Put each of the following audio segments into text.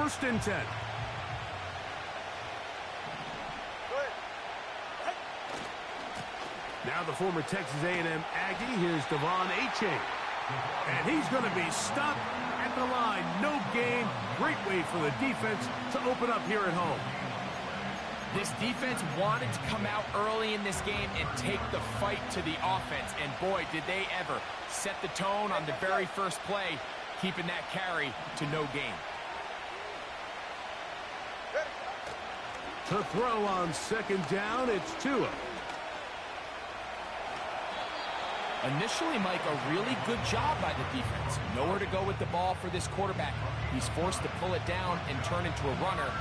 1st and 10. Now the former Texas A&M Aggie, here's Devon Achane. And he's going to be stopped at the line. No gain. Great way for the defense to open up here at home. This defense wanted to come out early in this game and take the fight to the offense. And boy, did they ever set the tone on the very first play, keeping that carry to no gain. To throw on 2nd down, it's Tua. Initially, Mike, a really good job by the defense. Nowhere to go with the ball for this quarterback. He's forced to pull it down and turn into a runner.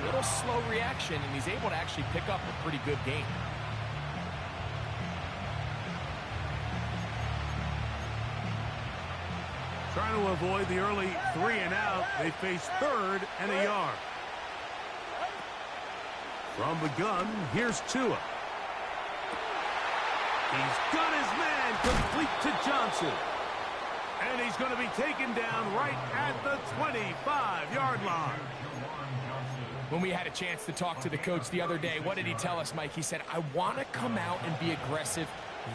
A little slow reaction, and he's able to actually pick up a pretty good gain. Trying to avoid the early 3 and out. They face 3rd and a yard. From the gun, here's Tua. He's got his man complete to Johnson. And he's going to be taken down right at the 25-yard line. When we had a chance to talk to the coach the other day, what did he tell us, Mike? He said, I want to come out and be aggressive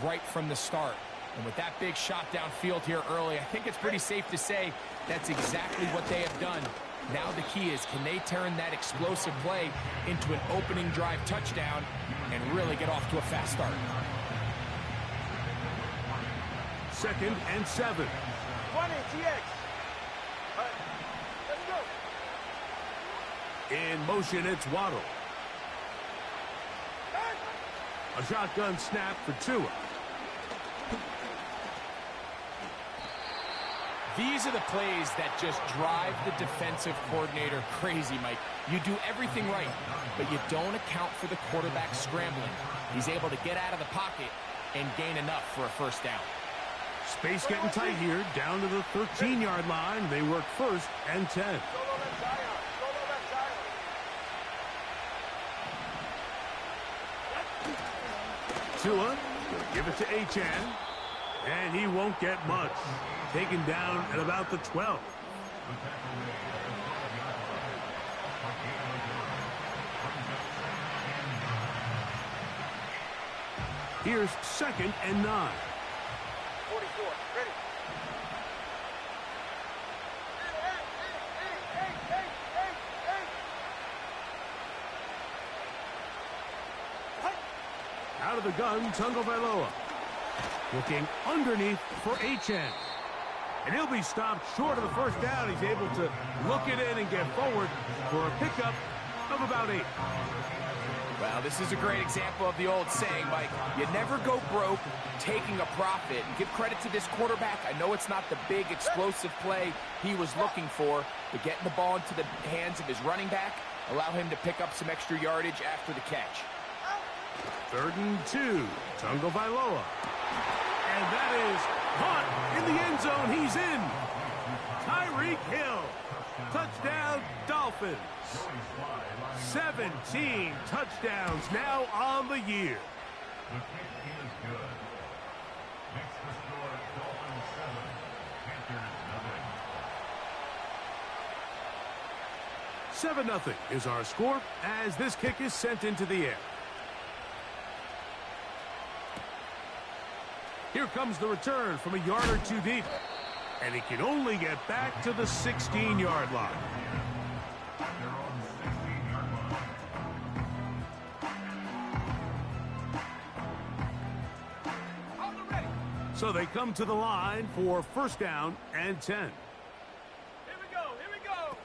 right from the start. And with that big shot downfield here early, I think it's pretty safe to say that's exactly what they have done. Now the key is, can they turn that explosive play into an opening drive touchdown and really get off to a fast start? 2nd and 7. 20, TX. Let's go. In motion, it's Waddle. A shotgun snap for Tua. These are the plays that just drive the defensive coordinator crazy, Mike. You do everything right, but you don't account for the quarterback scrambling. He's able to get out of the pocket and gain enough for a 1st down. Space getting tight here, down to the 13-yard line. They work 1st and 10. Tua, give it to Achane, and he won't get much. Taken down at about the 12. Here's 2nd and 9. 44, ready. Out of the gun, Tagovailoa. Looking underneath for Achane. And he'll be stopped short of the 1st down. He's able to look it in and get forward for a pickup of about 8. Well, this is a great example of the old saying, Mike. You never go broke taking a profit. And give credit to this quarterback. I know it's not the big, explosive play he was looking for, but getting the ball into the hands of his running back allow him to pick up some extra yardage after the catch. 3rd and 2. Tagovailoa. And that is caught in the end zone. He's in. Tyreek Hill. Touchdown, Dolphins. 17 touchdowns now on the year. The kick is good. Makes the score Dolphins 7, Panthers 7-0 is our score as this kick is sent into the air. Here comes the return from a yard or 2 deep. And he can only get back to the 16-yard line. They're on the 16-yard line. So they come to the line for 1st down and 10. Here we go.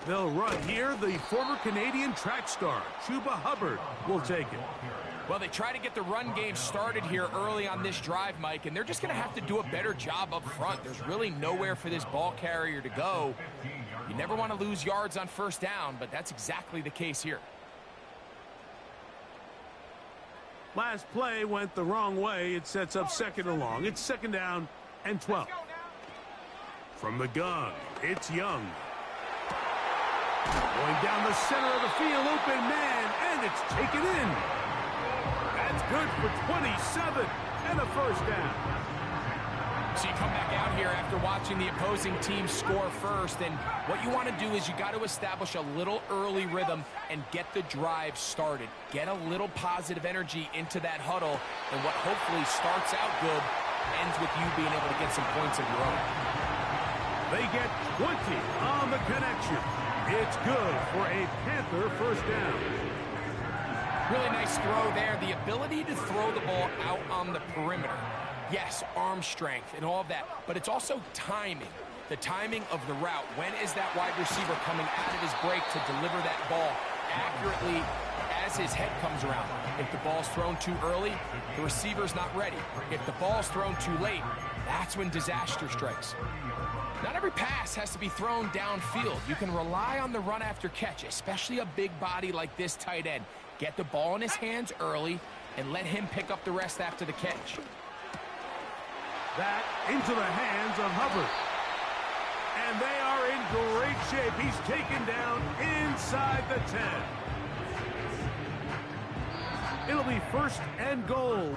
They'll run here. The former Canadian track star, Chuba Hubbard, will take it. Well, they try to get the run game started here early on this drive, Mike, and they're just going to have to do a better job up front. There's really nowhere for this ball carrier to go. You never want to lose yards on 1st down, but that's exactly the case here. Last play went the wrong way. It sets up 2nd and long. It's 2nd down and 12. From the gun, it's Young. Going down the center of the field, open man, and it's taken in. That's good for 27 and a 1st down. So you come back out here after watching the opposing team score first, and what you want to do is you got to establish a little early rhythm and get the drive started. Get a little positive energy into that huddle, and what hopefully starts out good ends with you being able to get some points of your own. They get 20 on the connection. It's good for a Panther first down. Really nice throw there. The ability to throw the ball out on the perimeter. Yes, arm strength and all of that, but it's also timing. The timing of the route. When is that wide receiver coming out of his break to deliver that ball accurately as his head comes around? If the ball's thrown too early, the receiver's not ready. If the ball's thrown too late, that's when disaster strikes. Not every pass has to be thrown downfield. You can rely on the run after catch, especially a big body like this tight end. Get the ball in his hands early and let him pick up the rest after the catch. That into the hands of Hubbard. And they are in great shape. He's taken down inside the 10. It'll be first and goal.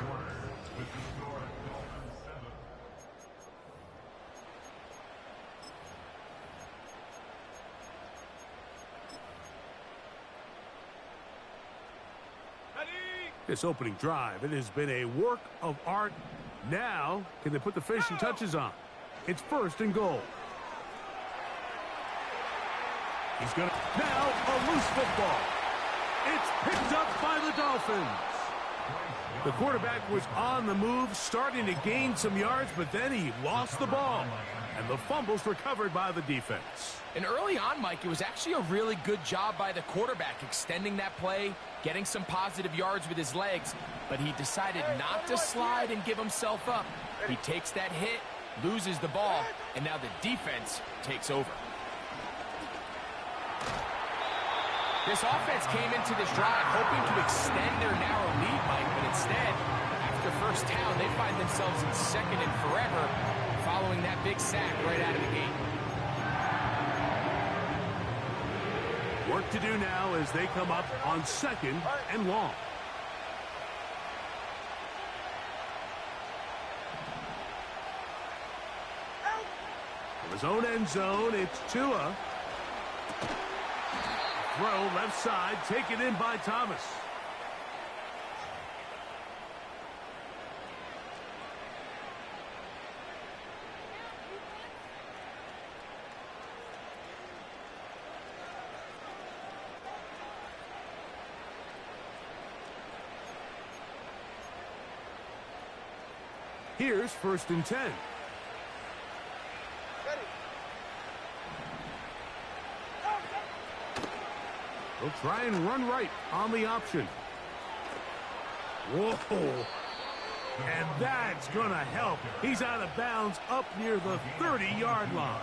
This opening drive, it has been a work of art. Now, can they put the finishing touches on? It's first and goal. He's going to... Now, a loose football. It's picked up by the Dolphins. The quarterback was on the move, starting to gain some yards, but then he lost the ball. And the fumble's recovered by the defense. And early on, Mike, it was actually a really good job by the quarterback, extending that play, getting some positive yards with his legs, but he decided not to slide and give himself up. He takes that hit, loses the ball, and now the defense takes over. This offense came into this drive hoping to extend their narrow lead, Mike, but instead, after first down, they find themselves in second and forever following that big sack right out of the gate. Work to do now as they come up on second and long. From his own end zone, it's Tua. Throw left side, taken in by Thomas. Here's first and 10. They'll try and run right on the option. Whoa. And that's going to help. He's out of bounds up near the 30-yard line.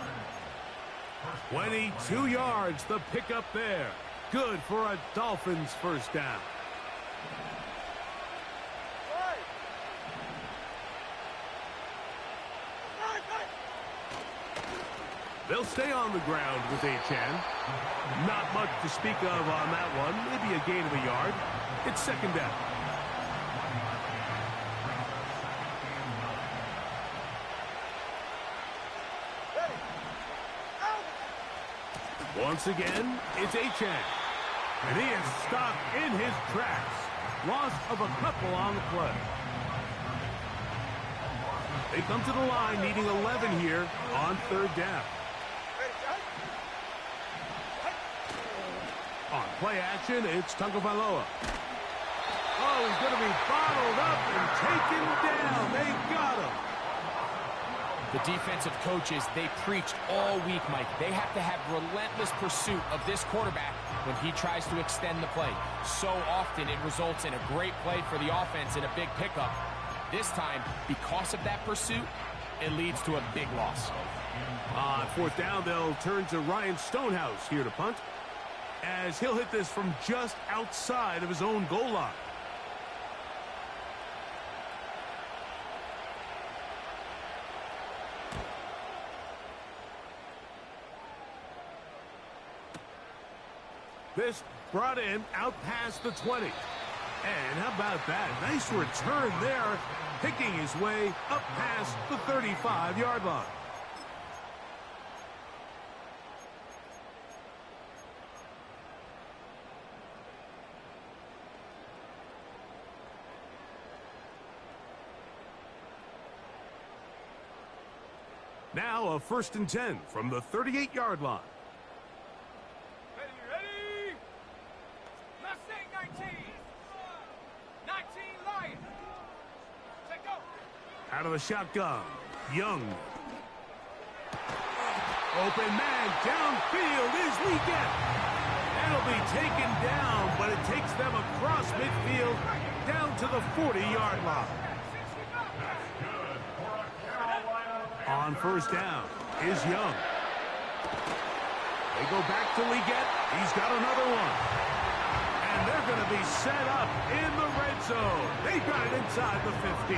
22 yards, the pickup there. Good for a Dolphins first down. They'll stay on the ground with Achane. Not much to speak of on that one. Maybe a gain of a yard. It's second down. Once again, it's Achane. And he is stopped in his tracks. Loss of a couple on the play. They come to the line needing 11 here on third down. On play action, it's Tagovailoa. Oh, he's going to be bottled up and taken down. They got him. The defensive coaches, they preached all week, Mike. They have to have relentless pursuit of this quarterback when he tries to extend the play. So often it results in a great play for the offense and a big pickup. This time, because of that pursuit, it leads to a big loss. On fourth down, they'll turn to Ryan Stonehouse here to punt, as he'll hit this from just outside of his own goal line. This brought in out past the 20. And how about that? Nice return there, picking his way up past the 35-yard line. Now a 1st and 10 from the 38-yard line. Ready? Mustang 19. 19 Lion. Check go. Out of the shotgun, Young. Open man downfield is Weekend. That'll be taken down, but it takes them across midfield down to the 40-yard line. On 1st down is Young. They go back to Leggett. He's got another one. And they're going to be set up in the red zone. They got it inside the 15.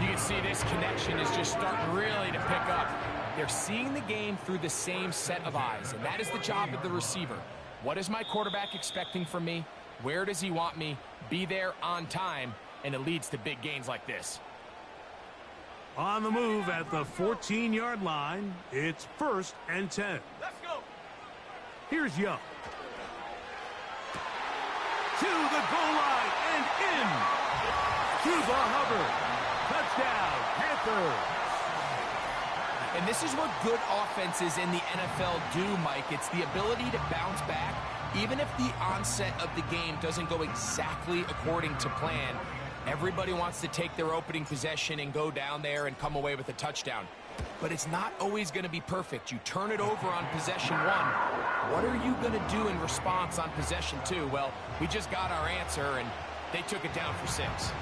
You can see this connection is just starting really to pick up. They're seeing the game through the same set of eyes, and that is the job of the receiver. What is my quarterback expecting from me? Where does he want me? Be there on time, and it leads to big gains like this. On the move at the 14-yard line, it's 1st and 10. Let's go. Here's Young. To the goal line and in. Cuba Hubbard. Touchdown, Panthers. And this is what good offenses in the NFL do, Mike. It's the ability to bounce back, even if the onset of the game doesn't go exactly according to plan. Everybody wants to take their opening possession and go down there and come away with a touchdown. But it's not always going to be perfect. You turn it over on possession 1. What are you going to do in response on possession 2? Well, we just got our answer, and they took it down for 6.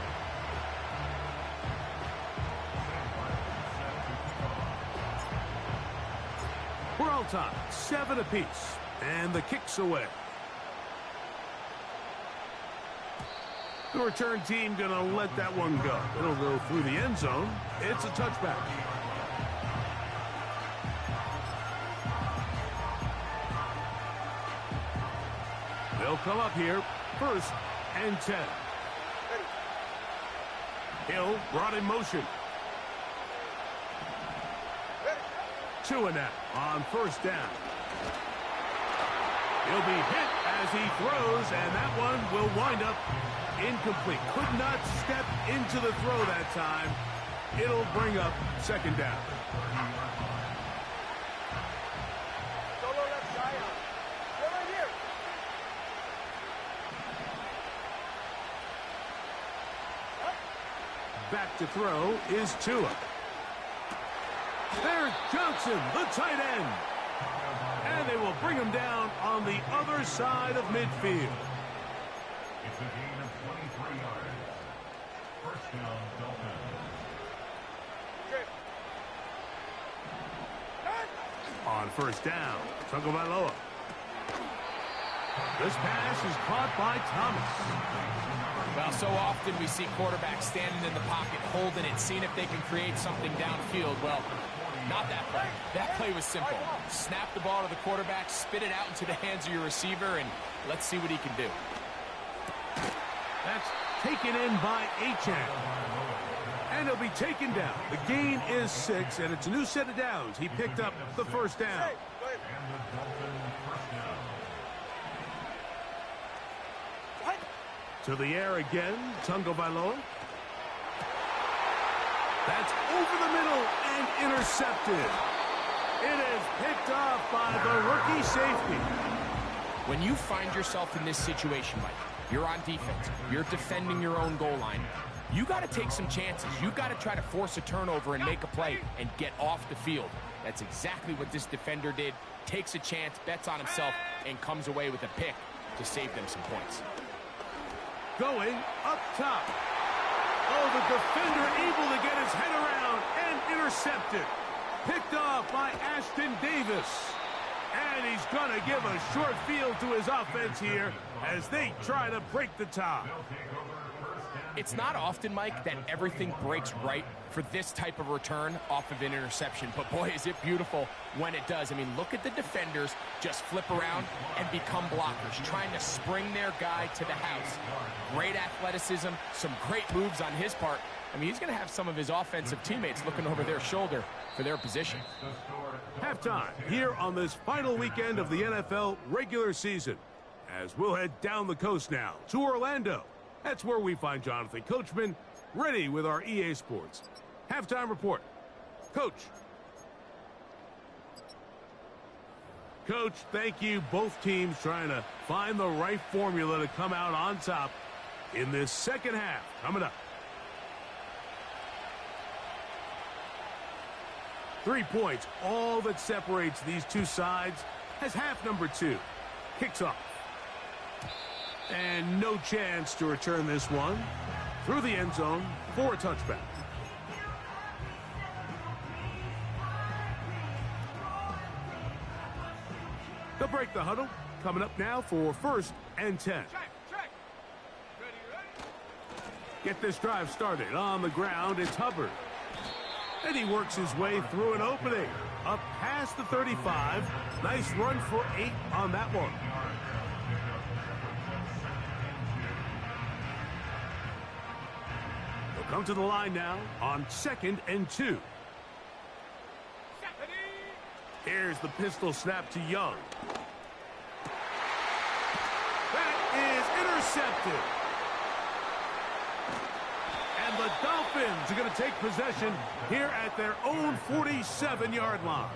We're all tied, 7 apiece, and the kick's away. The return team going to let that one go. It'll go through the end zone. It's a touchback. They'll come up here, 1st and 10. Hill brought in motion. Two and out on 1st down. He'll be hit as he throws, and that one will wind up incomplete. Could not step into the throw that time. It'll bring up 2nd down. Solo left side. Go right here. Back to throw is Tua. There's Johnson, the tight end. And they will bring him down on the other side of midfield. It's a gain of 23 yards. 1st down, Dolphins. On 1st down, Tagovailoa. This pass is caught by Thomas. Well, so often we see quarterbacks standing in the pocket, holding it, seeing if they can create something downfield. Well, not that play. That play was simple. Snap the ball to the quarterback, spit it out into the hands of your receiver, and let's see what he can do. That's taken in by Achane. And he'll be taken down. The gain is 6, and it's a new set of downs. He picked up the 1st down. And the Dolphins 1st down. To the air again, Tagovailoa. That's over the middle and intercepted. It is picked off by the rookie safety. When you find yourself in this situation, Mike, you're on defense, you're defending your own goal line, you got to take some chances. You got to try to force a turnover and make a play and get off the field. That's exactly what this defender did. Takes a chance, bets on himself, and comes away with a pick to save them some points. Going up top. Oh, the defender able to get his head around and intercepted. Picked off by Ashton Davis. And he's going to give a short field to his offense here as they try to break the tie. They'll take over 1st and It's not often, Mike, that everything breaks right for this type of return off of an interception. But, boy, is it beautiful when it does. I mean, look at the defenders just flip around and become blockers, trying to spring their guy to the house. Great athleticism, some great moves on his part. I mean, he's going to have some of his offensive teammates looking over their shoulder for their position. Halftime here on this final weekend of the NFL regular season. As we'll head down the coast now to Orlando. That's where we find Jonathan Coachman ready with our EA Sports halftime report. Coach. Coach, thank you. Both teams trying to find the right formula to come out on top in this second half. Coming up. 3 points, all that separates these two sides as half number 2 kicks off. And no chance to return this one through the end zone for a touchback. They'll break the huddle. Coming up now for 1st and 10. Get this drive started on the ground. It's Hubbard. And he works his way through an opening. Up past the 35. Nice run for 8 on that one. Come to the line now on 2nd and 2. Here's the pistol snap to Young. That is intercepted. And the Dolphins are going to take possession here at their own 47-yard line.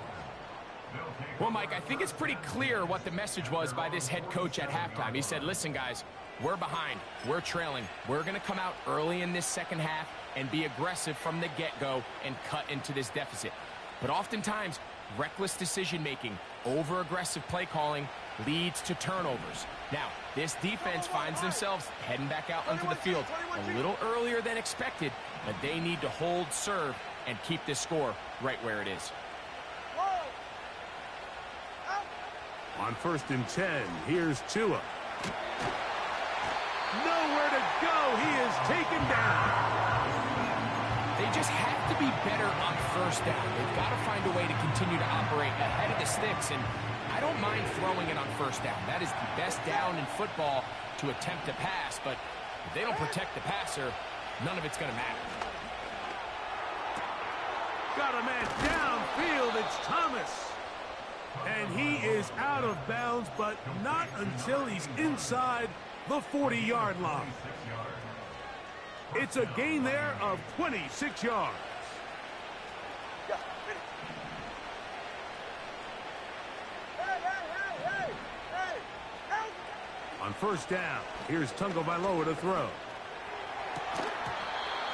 Well, Mike, I think it's pretty clear what the message was by this head coach at halftime. He said, listen, guys, we're behind. We're trailing. We're going to come out early in this second half and be aggressive from the get-go and cut into this deficit. But oftentimes, reckless decision-making, over-aggressive play calling leads to turnovers. Now, this defense finds themselves heading back out onto the field a little earlier than expected, but they need to hold serve and keep this score right where it is. On 1st and 10, here's Tua. Nowhere to go. He is taken down. They just have to be better on 1st down. They've got to find a way to continue to operate ahead of the sticks, and I don't mind throwing it on 1st down. That is the best down in football to attempt to pass, but if they don't protect the passer, none of it's going to matter. Got a man downfield. It's Thomas. And he is out of bounds, but not until he's inside the 40-yard line. It's a gain there of 26 yards. On 1st down, here's Tagovailoa to throw.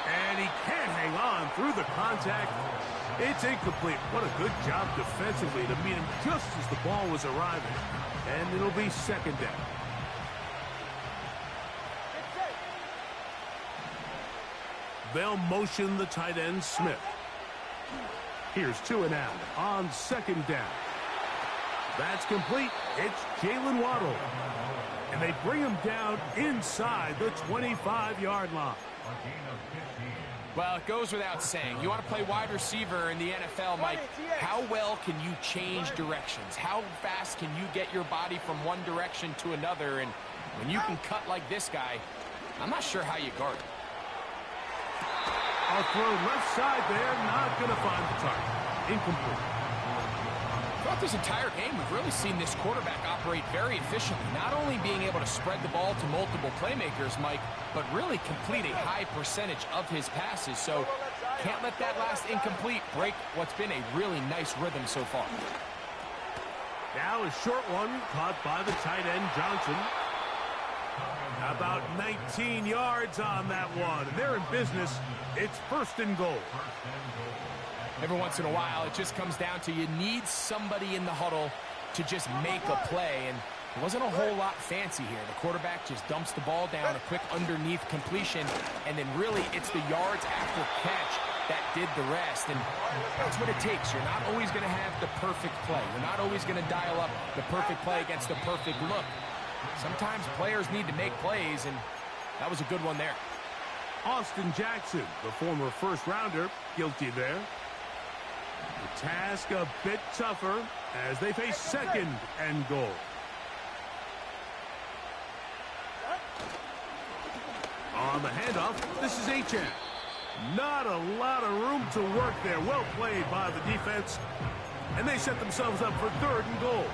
And he can't hang on through the contact. It's incomplete. What a good job defensively to meet him just as the ball was arriving. And it'll be 2nd down. They'll motion the tight end, Smith. Here's Tua now on 2nd down. That's complete. It's Jalen Waddle. And they bring him down inside the 25-yard line. Well, it goes without saying. You want to play wide receiver in the NFL, Mike. How well can you change directions? How fast can you get your body from one direction to another? And when you can cut like this guy, I'm not sure how you guard it. I'll throw left side there, not going to find the target. Incomplete. Throughout this entire game, we've really seen this quarterback operate very efficiently, not only being able to spread the ball to multiple playmakers, Mike, but really complete a high percentage of his passes. So can't let that last incomplete break what's been a really nice rhythm so far. Now a short one caught by the tight end, Johnson. About 19 yards on that one. They're in business. It's 1st and goal. Every once in a while, it just comes down to you need somebody in the huddle to just make a play, and it wasn't a whole lot fancy here. The quarterback just dumps the ball down, a quick underneath completion, and then really it's the yards after catch that did the rest, and that's what it takes. You're not always going to have the perfect play. You're not always going to dial up the perfect play against the perfect look. Sometimes players need to make plays, and that was a good one there. Austin Jackson, the former first-rounder, guilty there. The task a bit tougher as they face second and goal. On the handoff, this is H.N. Not a lot of room to work there. Well played by the defense. And they set themselves up for third and goal.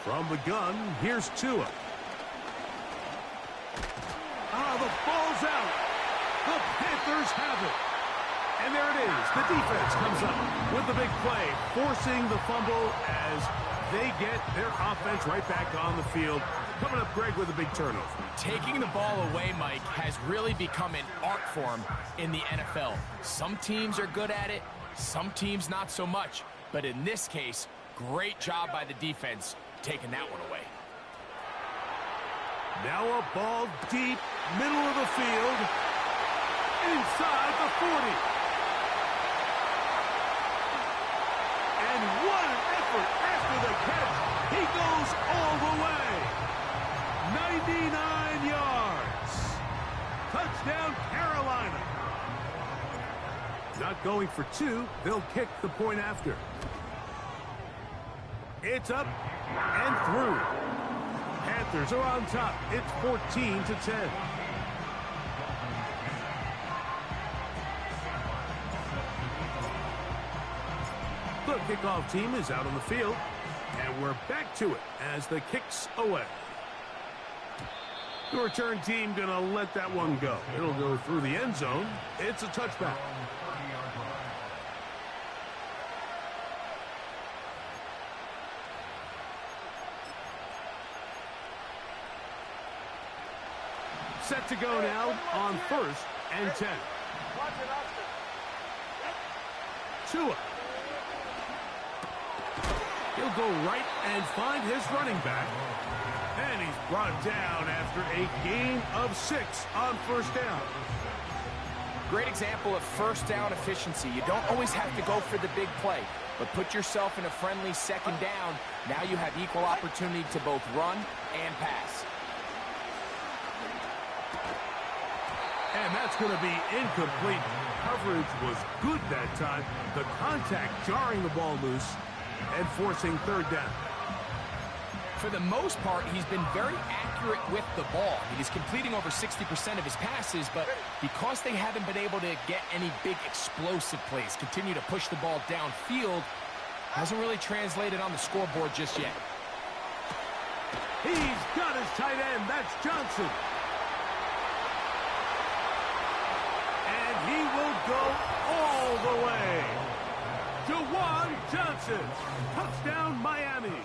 From the gun, here's Tua. The ball's out. The Panthers have it. And there it is. The defense comes up with the big play, forcing the fumble as they get their offense right back on the field. Coming up, Greg, with a big turnover. Taking the ball away, Mike, has really become an art form in the NFL. Some teams are good at it, some teams not so much. But in this case, great job by the defense taking that one away. Now a ball deep, middle of the field, inside the 40. And what an effort after the catch. He goes all the way. 99 yards. Touchdown, Carolina. Not going for two. They'll kick the point after. It's up and through. Panthers are on top. It's 14-10. The kickoff team is out on the field, and we're back to it as the kick's away. The return team gonna let that one go. It'll go through the end zone. It's a touchback. Set to go now on 1st and 10. Tua. He'll go right and find his running back. And he's brought down after a gain of 6 on 1st down. Great example of first down efficiency. You don't always have to go for the big play, but put yourself in a friendly second down. Now you have equal opportunity to both run and pass. And that's going to be incomplete. Coverage was good that time. The contact jarring the ball loose and forcing 3rd down. For the most part, he's been very accurate with the ball. He's completing over 60% of his passes, but because they haven't been able to get any big explosive plays, continue to push the ball downfield, hasn't really translated on the scoreboard just yet. He's got his tight end. That's Johnson. He will go all the way. Juwan Johnson. Touchdown, Miami.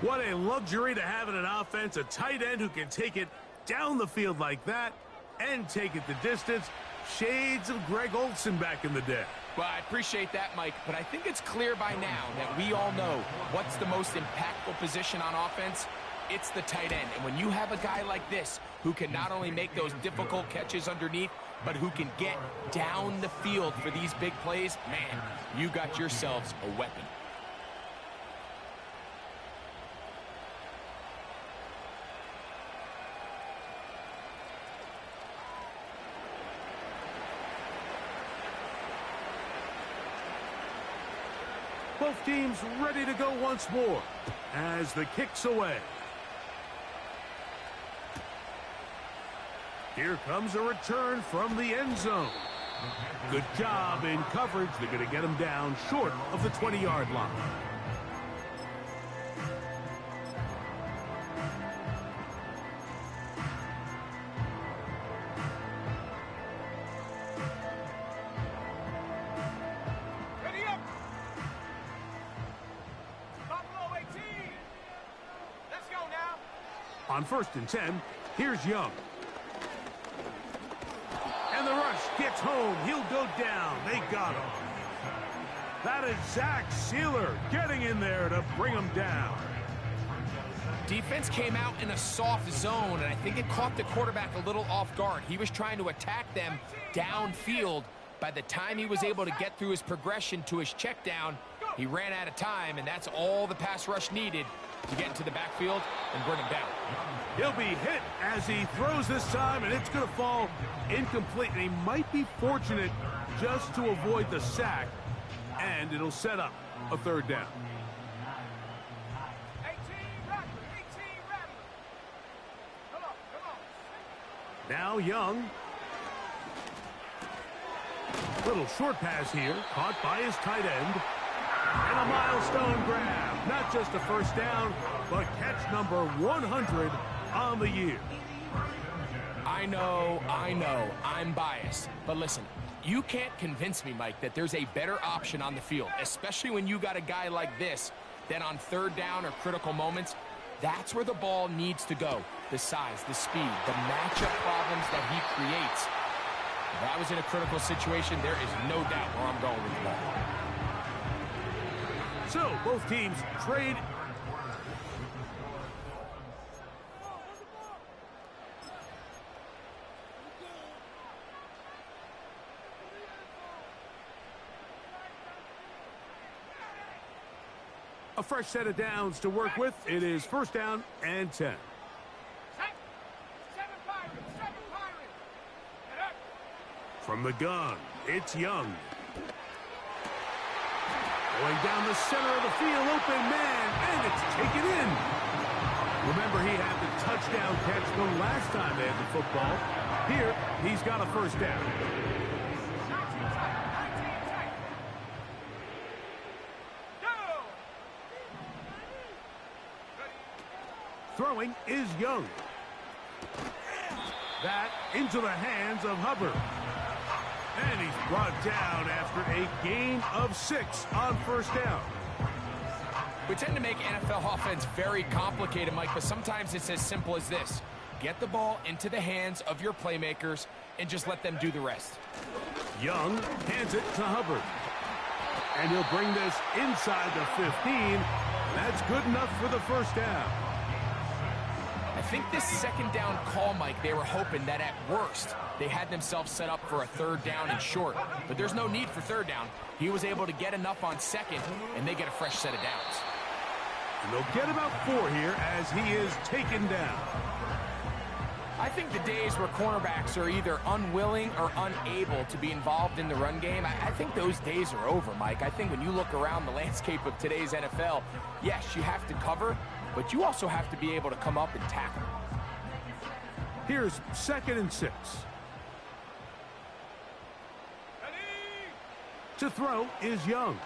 What a luxury to have in an offense. A tight end who can take it down the field like that and take it the distance. Shades of Greg Olsen back in the day. Well, I appreciate that, Mike, but I think it's clear by now that we all know what's the most impactful position on offense. It's the tight end. And when you have a guy like this who can not only make those difficult catches underneath, but who can get down the field for these big plays, man, you got yourselves a weapon. Both teams ready to go once more as the kick's away. Here comes a return from the end zone. Good job in coverage. They're going to get him down short of the 20-yard line. Ready up. Buffalo 18. Let's go now. On 1st and 10, here's Young. And the rush gets home. He'll go down. They got him. That is Zach Sealer getting in there to bring him down. Defense came out in a soft zone, and I think it caught the quarterback a little off guard. He was trying to attack them downfield. By the time he was able to get through his progression to his check down, he ran out of time, and that's all the pass rush needed to get into the backfield and bring him down. He'll be hit as he throws this time, and it's going to fall incomplete. And he might be fortunate just to avoid the sack, and it'll set up a third down. Now Young. Little short pass here, caught by his tight end. And a milestone grab. Not just a first down, but catch number 100 on the year. I know, I'm biased. But listen, you can't convince me, Mike, that there's a better option on the field, especially when you got a guy like this, that on third down or critical moments, that's where the ball needs to go. The size, the speed, the matchup problems that he creates. If I was in a critical situation, there is no doubt where I'm going with the ball. So, both teams trade. A fresh set of downs to work with. It is first down and 10. From the gun, it's Young. Going down the center of the field, open man, and it's taken in. Remember, he had the touchdown catch the last time they had the football. Here, he's got a first down. Throwing is Young. That into the hands of Hubbard. And he's brought down after a gain of 6 on first down. We tend to make NFL offense very complicated, Mike, but sometimes it's as simple as this. Get the ball into the hands of your playmakers and just let them do the rest. Young hands it to Hubbard. And he'll bring this inside the 15. That's good enough for the first down. I think this second down call, Mike, they were hoping that at worst they had themselves set up for a third down and short. But there's no need for third down. He was able to get enough on second, and they get a fresh set of downs. And they'll get about 4 here as he is taken down. I think the days where cornerbacks are either unwilling or unable to be involved in the run game, I think those days are over, Mike. I think when you look around the landscape of today's NFL, yes, you have to cover, but you also have to be able to come up and tackle. Here's 2nd and 6. To throw is Young.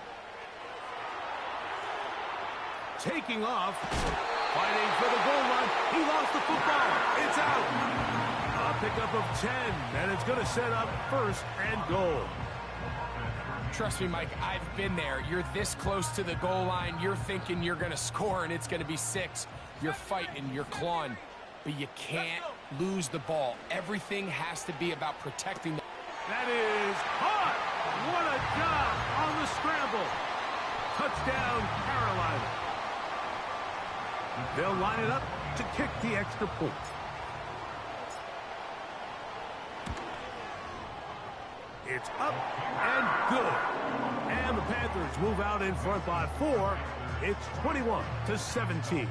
Taking off, fighting for the goal line. He lost the football. It's out. A pickup of 10, and it's going to set up 1st and goal. Trust me, Mike, I've been there. You're this close to the goal line. You're thinking you're going to score, and it's going to be 6. You're fighting, you're clawing, but you can't lose the ball. Everything has to be about protecting the... That is hot. What a job on the scramble. Touchdown, Carolina. They'll line it up to kick the extra point. It's up and good. And the Panthers move out in front by 4. It's 21-17.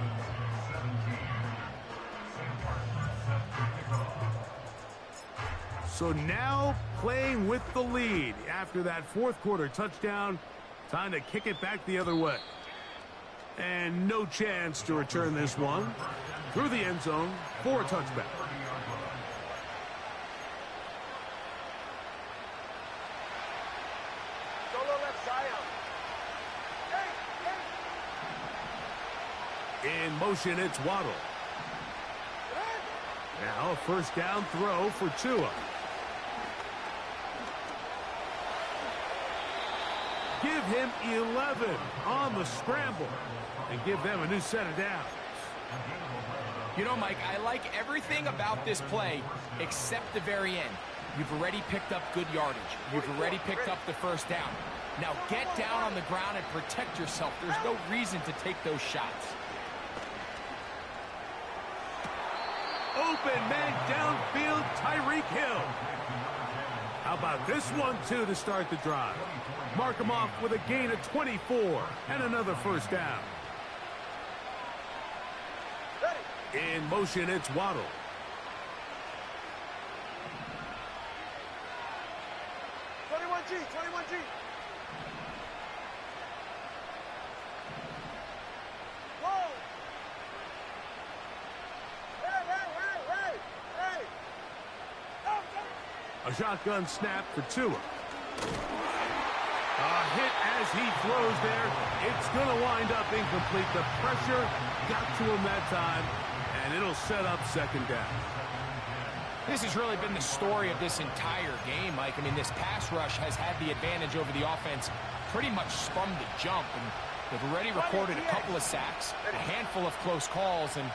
So now playing with the lead after that 4th quarter touchdown. Time to kick it back the other way. And no chance to return this one through the end zone for a touchback. In motion, it's Waddle. Now a first down throw for Tua. Give him 11 on the scramble and give them a new set of downs. You know, Mike, I like everything about this play except the very end. You've already picked up good yardage. You've already picked up the first down. Now get down on the ground and protect yourself. There's no reason to take those shots. Open man downfield, Tyreek Hill. How about this one, too, to start the drive? Mark him off with a gain of 24 and another first down. In motion, it's Waddle. G, 21G. Whoa! Hey! A shotgun snap for Tua. A hit as he throws there. It's going to wind up incomplete. The pressure got to him that time, and it'll set up second down. This has really been the story of this entire game, Mike. I mean, this pass rush has had the advantage over the offense pretty much from the jump. And they've already recorded a couple of sacks, a handful of close calls, and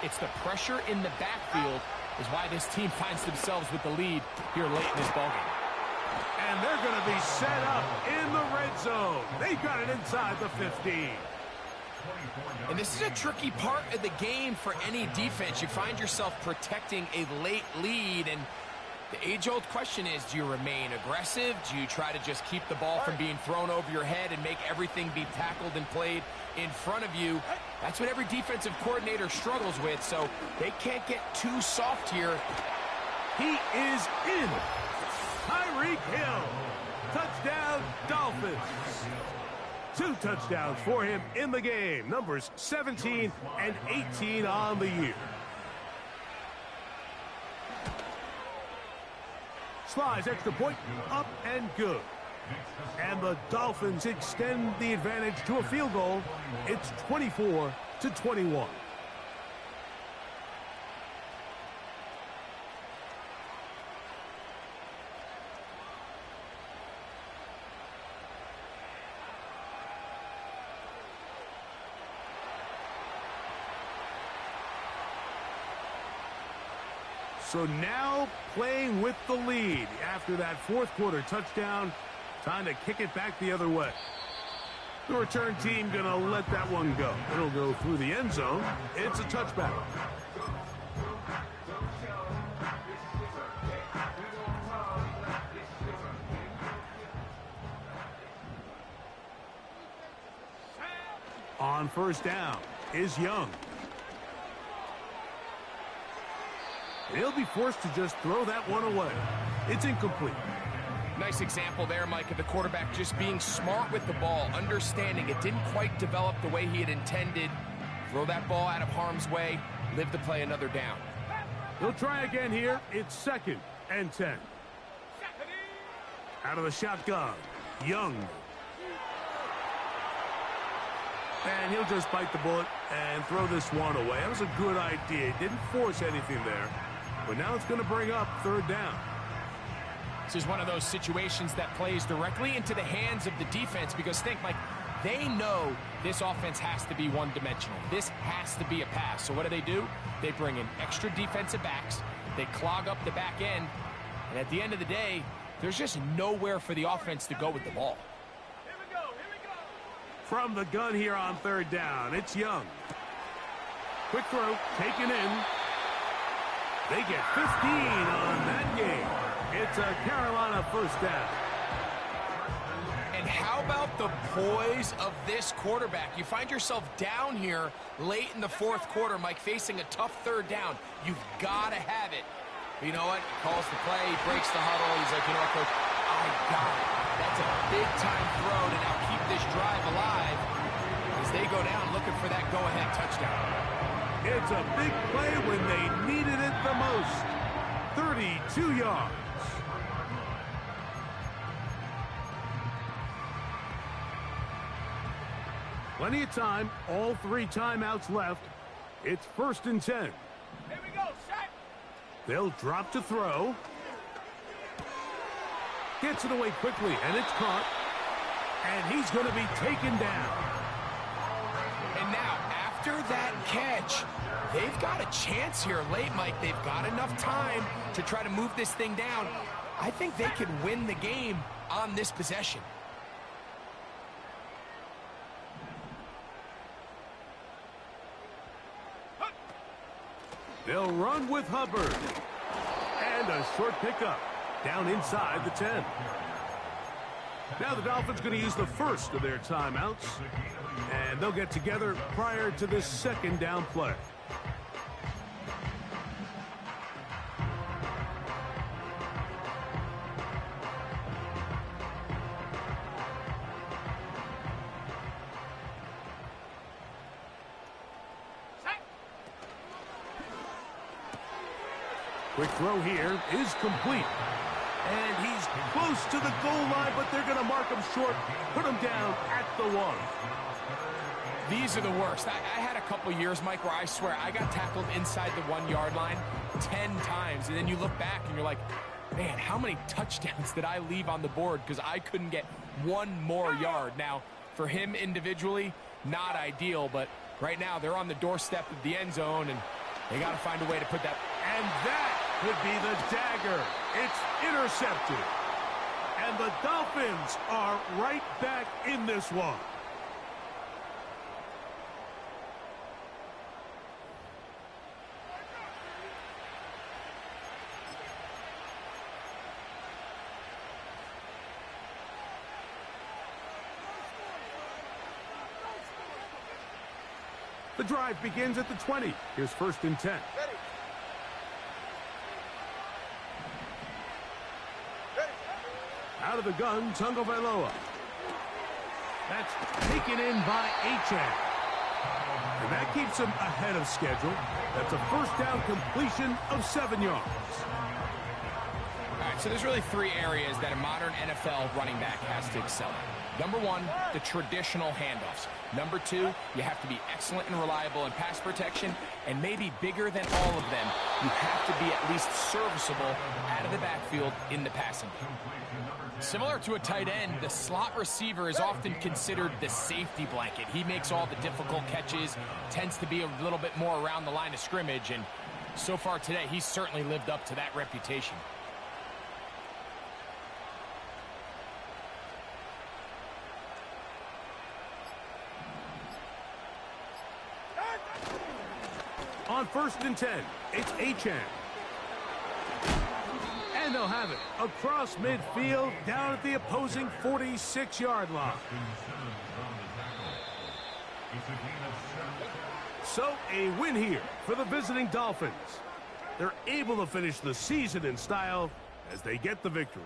it's the pressure in the backfield is why this team finds themselves with the lead here late in this ballgame. And they're going to be set up in the red zone. They've got it inside the 15. And this is a tricky part of the game for any defense. You find yourself protecting a late lead, and the age-old question is, do you remain aggressive? Do you try to just keep the ball from being thrown over your head and make everything be tackled and played in front of you? That's what every defensive coordinator struggles with, so they can't get too soft here. He is in. Tyreek Hill. Touchdown, Dolphins. 2 touchdowns for him in the game. Numbers 17 and 18 on the year. Slides, extra point, up and good. And the Dolphins extend the advantage to a field goal. It's 24-21. So now playing with the lead after that fourth quarter touchdown. Time to kick it back the other way. The return team going to let that one go. It'll go through the end zone. It's a touchback. On first down is Young. He'll be forced to just throw that one away. It's incomplete. Nice example there, Mike, of the quarterback just being smart with the ball, understanding it didn't quite develop the way he had intended. Throw that ball out of harm's way, live to play another down. He'll try again here. It's 2nd and 10. Out of the shotgun, Young. And he'll just bite the bullet and throw this one away. That was a good idea. He didn't force anything there. But now it's going to bring up 3rd down. This is one of those situations that plays directly into the hands of the defense because think, Mike, they know this offense has to be one-dimensional. This has to be a pass. So what do? They bring in extra defensive backs. They clog up the back end. And at the end of the day, there's just nowhere for the offense to go with the ball. Here we go. From the gun here on 3rd down, it's Young. Quick throw, taken in. They get 15 on that game. It's a Carolina first down. And how about the poise of this quarterback? You find yourself down here late in the 4th quarter, Mike, facing a tough 3rd down. You've got to have it. But you know what? He calls the play, he breaks the huddle. He's like, you know what, Coach? I got it. That's a big-time throw to now keep this drive alive as they go down looking for that go-ahead touchdown. It's a big play when they needed it the most. 32 yards. Plenty of time. All 3 timeouts left. It's 1st and 10. Here we go. Set. They'll drop to throw. Gets it away quickly, and it's caught. And he's going to be taken down. And now, after that catch, they've got a chance here late, Mike. They've got enough time to try to move this thing down. I think they could win the game on this possession. They'll run with Hubbard. And a short pickup down inside the 10. Now the Dolphins going to use the first of their timeouts. And they'll get together prior to this second down play. Quick throw here is complete. And he's close to the goal line, but they're going to mark him short, put him down at the 1. These are the worst. I had a couple years, Mike, where I swear I got tackled inside the 1-yard line 10 times. And then you look back and you're like, man, how many touchdowns did I leave on the board because I couldn't get one more yard? Now, for him individually, not ideal, but right now they're on the doorstep of the end zone, and they got to find a way to put that. And that could be the dagger. It's intercepted. And the Dolphins are right back in this one. The drive begins at the 20. Here's 1st and 10. Out of the gun, Tagovailoa. That's taken in by Achane. And that keeps him ahead of schedule. That's a first down completion of 7 yards. All right, so there's really 3 areas that a modern NFL running back has to excel in. Number 1, the traditional handoffs. Number 2, you have to be excellent and reliable in pass protection. And maybe bigger than all of them, you have to be at least serviceable out of the backfield in the passing game. Similar to a tight end, the slot receiver is often considered the safety blanket. He makes all the difficult catches, tends to be a little bit more around the line of scrimmage, and so far today, he's certainly lived up to that reputation. On 1st and 10, it's Achane. And they'll have it across midfield down at the opposing 46-yard line. So a win here for the visiting Dolphins. They're able to finish the season in style as they get the victory.